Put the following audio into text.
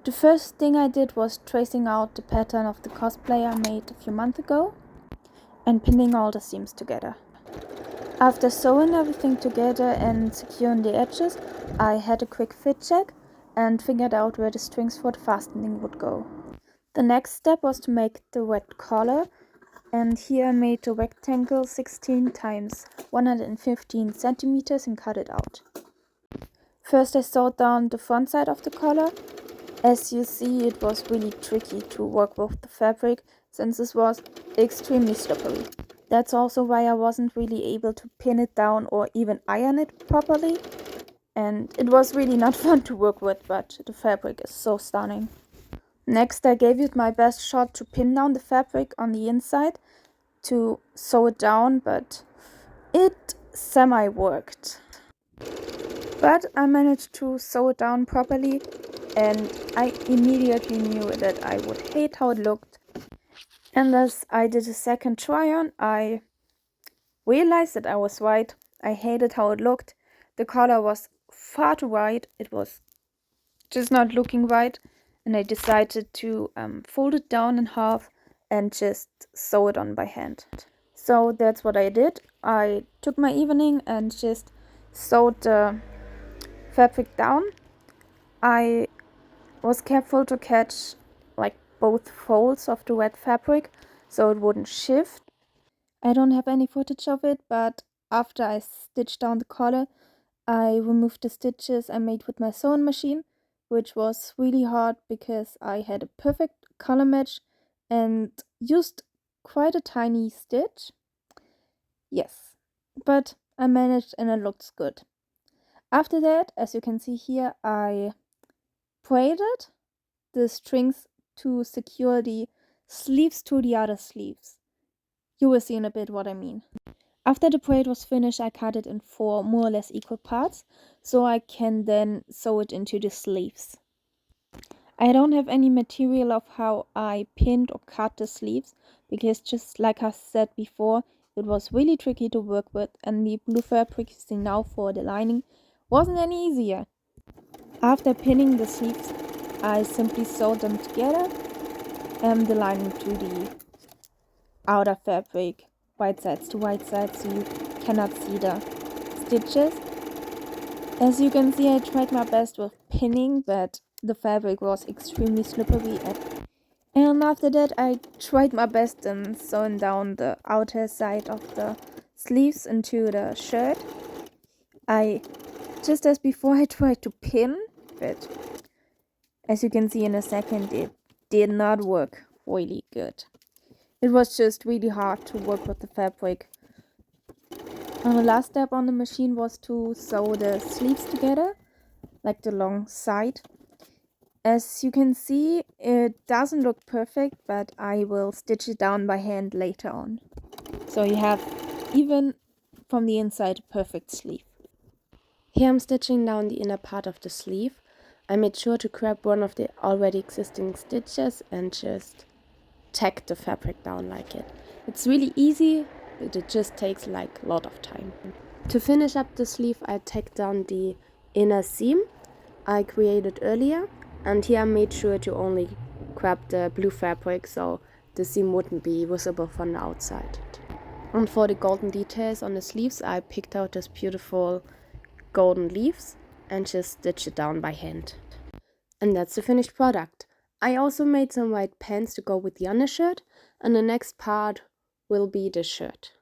The first thing I did was tracing out the pattern of the cosplay I made a few months ago and pinning all the seams together. After sewing everything together and securing the edges, I had a quick fit check and figured out where the strings for the fastening would go. The next step was to make the wet collar, and here I made the rectangle 16 times 115 centimeters and cut it out. First I sewed down the front side of the collar. As you see, it was really tricky to work with the fabric since this was extremely slippery. That's also why I wasn't really able to pin it down or even iron it properly. And it was really not fun to work with, but the fabric is so stunning. Next, I gave it my best shot to pin down the fabric on the inside to sew it down, but it semi-worked. But I managed to sew it down properly, and I immediately knew that I would hate how it looked. And as I did a second try-on, I realized that I was right. I hated how it looked. The collar was far too wide. It was just not looking right. And I decided to fold it down in half and just sew it on by hand. So that's what I did. I took my evening and just sewed the fabric down. I was careful to catch like both folds of the wet fabric so it wouldn't shift. I don't have any footage of it, but after I stitched down the collar, I removed the stitches I made with my sewing machine, which was really hard because I had a perfect color match and used quite a tiny stitch. Yes, but I managed and it looks good. After that, as you can see here, I braided the strings to secure the sleeves to the other sleeves. You will see in a bit what I mean. After the braid was finished, I cut it in 4 more or less equal parts, so I can then sew it into the sleeves. I don't have any material of how I pinned or cut the sleeves, because just like I said before, it was really tricky to work with, and the blue fabric using now for the lining wasn't any easier. After pinning the sleeves, I simply sewed them together and the lining to the outer fabric, white sides to white sides, so you cannot see the stitches. As you can see, I tried my best with pinning, but the fabric was extremely slippery. And after that, I tried my best in sewing down the outer side of the sleeves into the shirt. Just as before, I tried to pin, but as you can see in a second, it did not work really good. It was just really hard to work with the fabric. And the last step on the machine was to sew the sleeves together, like the long side. As you can see, it doesn't look perfect, but I will stitch it down by hand later on. So you have, even from the inside, a perfect sleeve. Here I'm stitching down the inner part of the sleeve. I made sure to grab one of the already existing stitches and just tack the fabric down like it. It's really easy, but it just takes like a lot of time. To finish up the sleeve, I tacked down the inner seam I created earlier, and here I made sure to only grab the blue fabric so the seam wouldn't be visible from the outside. And for the golden details on the sleeves, I picked out this beautiful golden leaves and just stitched it down by hand. And that's the finished product. I also made some white pants to go with the undershirt, and the next part will be the shirt.